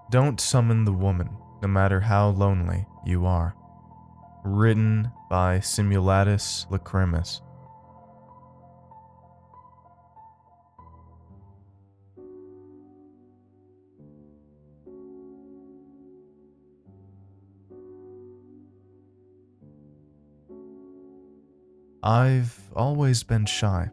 Don't summon the woman, no matter how lonely you are. Written by simulatislacrimis. I've always been shy.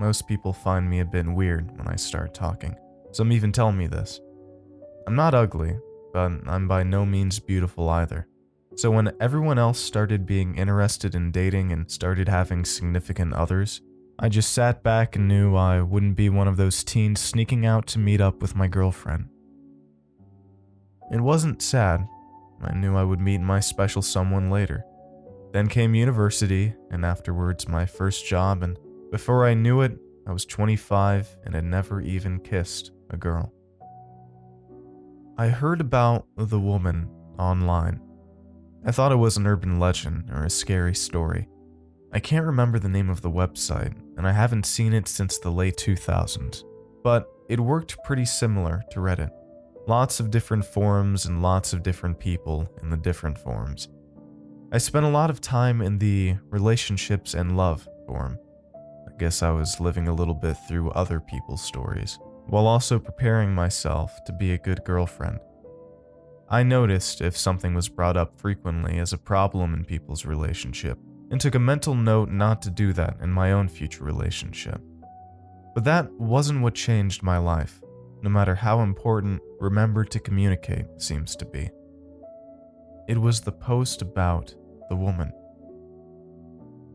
Most people find me a bit weird when I start talking. Some even tell me this. I'm not ugly, but I'm by no means beautiful either. So when everyone else started being interested in dating and started having significant others, I just sat back and knew I wouldn't be one of those teens sneaking out to meet up with my girlfriend. It wasn't sad. I knew I would meet my special someone later. Then came university, and afterwards my first job, and before I knew it, I was 25 and had never even kissed a girl. I heard about the woman online. I thought it was an urban legend or a scary story. I can't remember the name of the website, and I haven't seen it since the late 2000s, but it worked pretty similar to Reddit. Lots of different forums and lots of different people in the different forums. I spent a lot of time in the relationships and love forum. I guess I was living a little bit through other people's stories, while also preparing myself to be a good girlfriend. I noticed if something was brought up frequently as a problem in people's relationship, and took a mental note not to do that in my own future relationship. But that wasn't what changed my life, no matter how important remember to communicate seems to be. It was the post about the woman.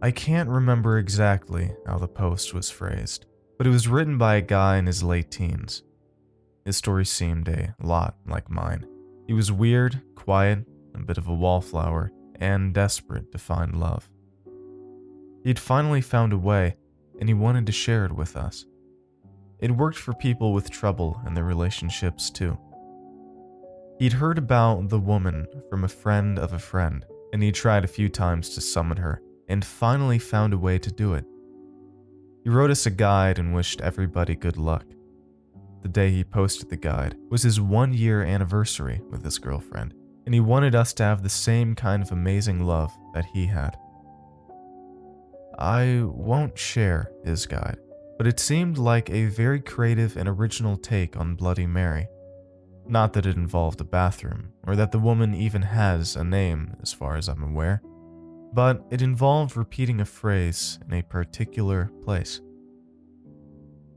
I can't remember exactly how the post was phrased, but it was written by a guy in his late teens. His story seemed a lot like mine. He was weird, quiet, a bit of a wallflower, and desperate to find love. He'd finally found a way, and he wanted to share it with us. It worked for people with trouble in their relationships too. He'd heard about the woman from a friend of a friend, and he tried a few times to summon her, and finally found a way to do it. He wrote us a guide and wished everybody good luck. The day he posted the guide was his 1-year anniversary with his girlfriend, and he wanted us to have the same kind of amazing love that he had. I won't share his guide, but it seemed like a very creative and original take on Bloody Mary. Not that it involved a bathroom, or that the woman even has a name as far as I'm aware, but it involved repeating a phrase in a particular place.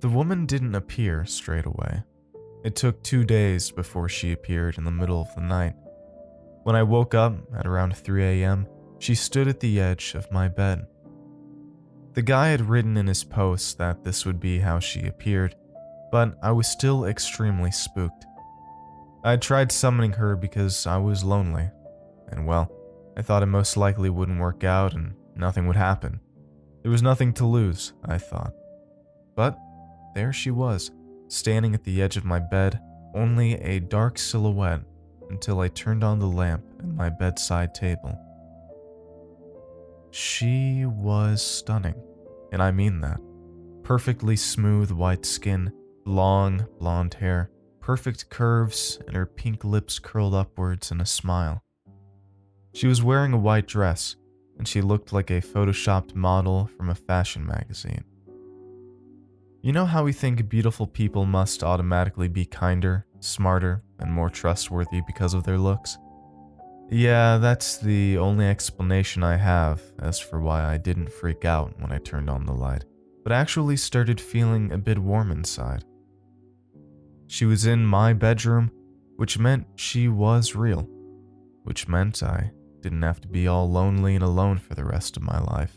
The woman didn't appear straight away. It took 2 days before she appeared in the middle of the night. When I woke up at around 3 a.m., she stood at the edge of my bed. The guy had written in his post that this would be how she appeared, but I was still extremely spooked. I tried summoning her because I was lonely, and well, I thought it most likely wouldn't work out and nothing would happen. There was nothing to lose, I thought. But there she was, standing at the edge of my bed, only a dark silhouette until I turned on the lamp at my bedside table. She was stunning, and I mean that. Perfectly smooth white skin, long blonde hair, perfect curves, and her pink lips curled upwards in a smile. She was wearing a white dress, and she looked like a photoshopped model from a fashion magazine. You know how we think beautiful people must automatically be kinder, smarter, and more trustworthy because of their looks? Yeah, that's the only explanation I have as for why I didn't freak out when I turned on the light, but actually started feeling a bit warm inside. She was in my bedroom, which meant she was real, which meant I didn't have to be all lonely and alone for the rest of my life.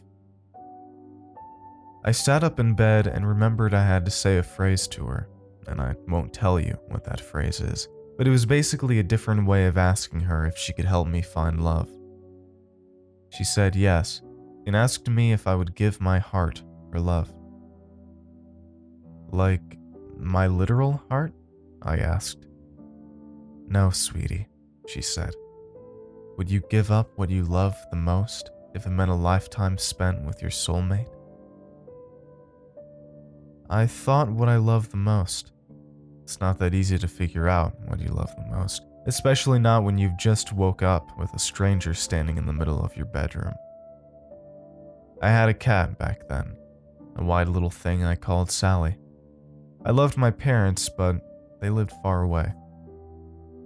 I sat up in bed and remembered I had to say a phrase to her, and I won't tell you what that phrase is, but it was basically a different way of asking her if she could help me find love. She said yes, and asked me if I would give my heart for love. Like, my literal heart? I asked. No, sweetie, she said. Would you give up what you love the most if it meant a lifetime spent with your soulmate? I thought what I loved the most. It's not that easy to figure out what you love the most, especially not when you've just woke up with a stranger standing in the middle of your bedroom. I had a cat back then, a white little thing I called Sally. I loved my parents, but they lived far away.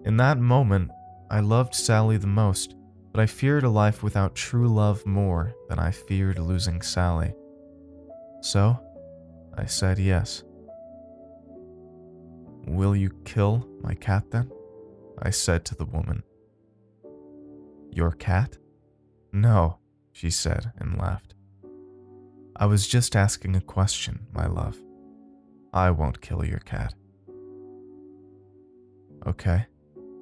In that moment, I loved Sally the most, but I feared a life without true love more than I feared losing Sally. So, I said yes. "Will you kill my cat then?" I said to the woman. "Your cat?" "No," she said and laughed. "I was just asking a question, my love. I won't kill your cat." "Okay,"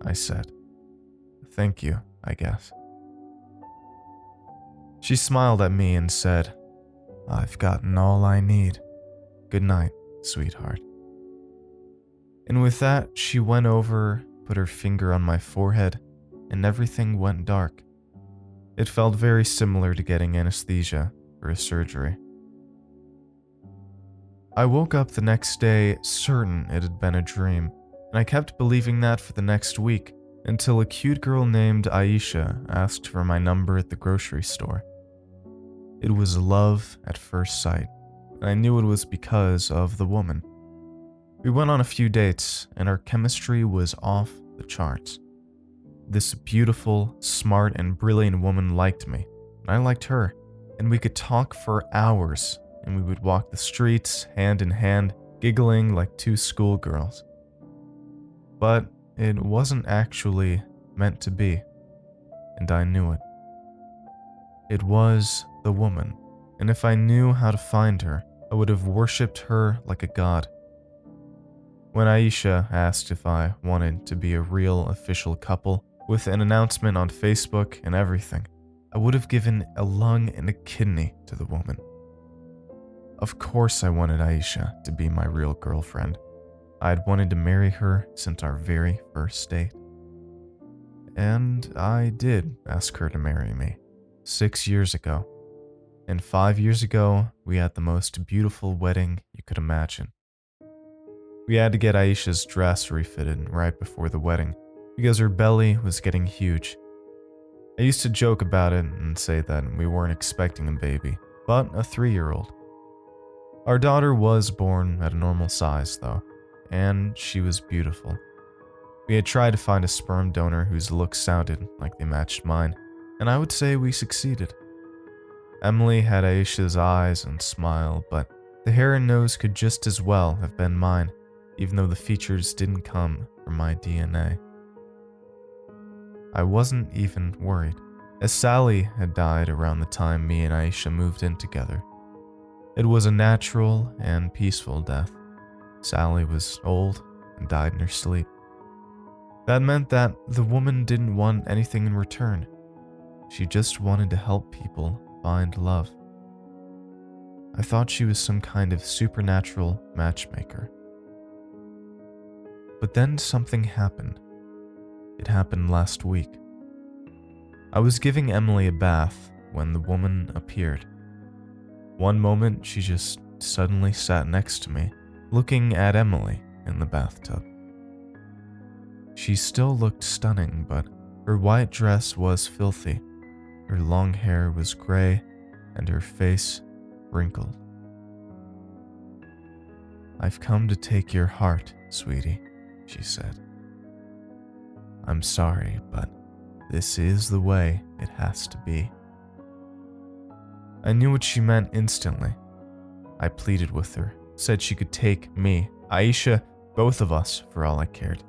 I said. "Thank you, I guess." She smiled at me and said, "I've gotten all I need. Good night, sweetheart." And with that, she went over, put her finger on my forehead, and everything went dark. It felt very similar to getting anesthesia for a surgery. I woke up the next day certain it had been a dream, and I kept believing that for the next week until a cute girl named Aisha asked for my number at the grocery store. It was love at first sight, and I knew it was because of the woman. We went on a few dates, and our chemistry was off the charts. This beautiful, smart, and brilliant woman liked me, and I liked her, and we could talk for hours, and we would walk the streets hand in hand, giggling like two schoolgirls. But it wasn't actually meant to be, and I knew it. It was the woman, and if I knew how to find her, I would have worshipped her like a god. When Aisha asked if I wanted to be a real official couple, with an announcement on Facebook and everything, I would have given a lung and a kidney to the woman. Of course I wanted Aisha to be my real girlfriend. I had wanted to marry her since our very first date. And I did ask her to marry me 6 years ago. And 5 years ago, we had the most beautiful wedding you could imagine. We had to get Aisha's dress refitted right before the wedding because her belly was getting huge. I used to joke about it and say that we weren't expecting a baby, but a 3-year-old. Our daughter was born at a normal size though, and she was beautiful. We had tried to find a sperm donor whose looks sounded like they matched mine, and I would say we succeeded. Emily had Aisha's eyes and smile, but the hair and nose could just as well have been mine, even though the features didn't come from my DNA. I wasn't even worried, as Sally had died around the time me and Aisha moved in together. It was a natural and peaceful death. Sally was old and died in her sleep. That meant that the woman didn't want anything in return. She just wanted to help people find love. I thought she was some kind of supernatural matchmaker. But then something happened. It happened last week. I was giving Emily a bath when the woman appeared. One moment, she just suddenly sat next to me, looking at Emily in the bathtub. She still looked stunning, but her white dress was filthy. Her long hair was gray, and her face wrinkled. "I've come to take your heart, sweetie," she said. "I'm sorry, but this is the way it has to be." I knew what she meant instantly. I pleaded with her, said she could take me, Aisha, both of us, for all I cared.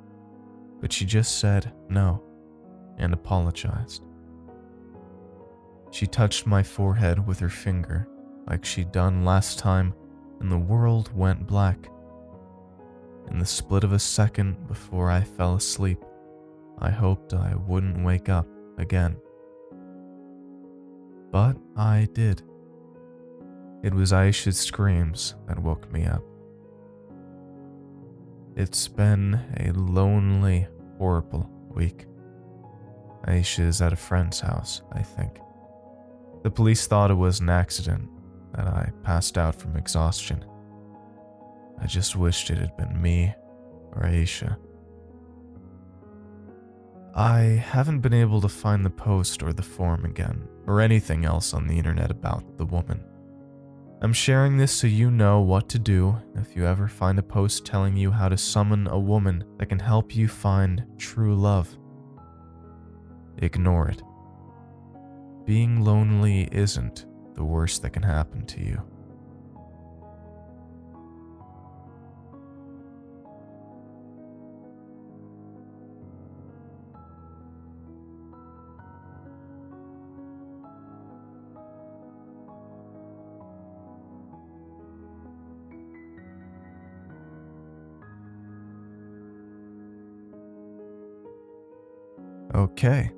But she just said no, and apologized. She touched my forehead with her finger, like she'd done last time, and the world went black. In the split of a second before I fell asleep, I hoped I wouldn't wake up again. But I did. It was Aisha's screams that woke me up. It's been a lonely, horrible week. Aisha is at a friend's house, I think. The police thought it was an accident, that I passed out from exhaustion. I just wished it had been me or Aisha. I haven't been able to find the post or the forum again, or anything else on the internet about the woman. I'm sharing this so you know what to do if you ever find a post telling you how to summon a woman that can help you find true love. Ignore it. Being lonely isn't the worst that can happen to you. Okay.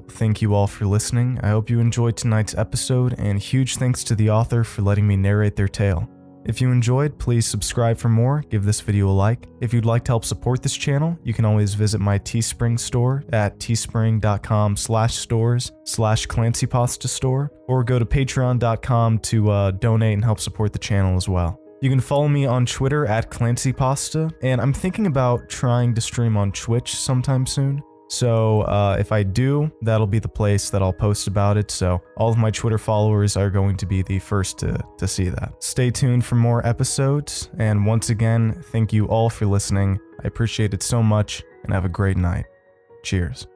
Thank you all for listening. I hope you enjoyed tonight's episode, and huge thanks to the author for letting me narrate their tale. If you enjoyed, please subscribe for more, give this video a like. If you'd like to help support this channel, you can always visit my Teespring store at teespring.com/stores/ClancyPastaStore, or go to patreon.com to donate and help support the channel as well. You can follow me on Twitter at ClancyPasta, and I'm thinking about trying to stream on Twitch sometime soon. So if I do, that'll be the place that I'll post about it, so all of my Twitter followers are going to be the first to see that. Stay tuned for more episodes, and once again, thank you all for listening. I appreciate it so much, and have a great night. Cheers.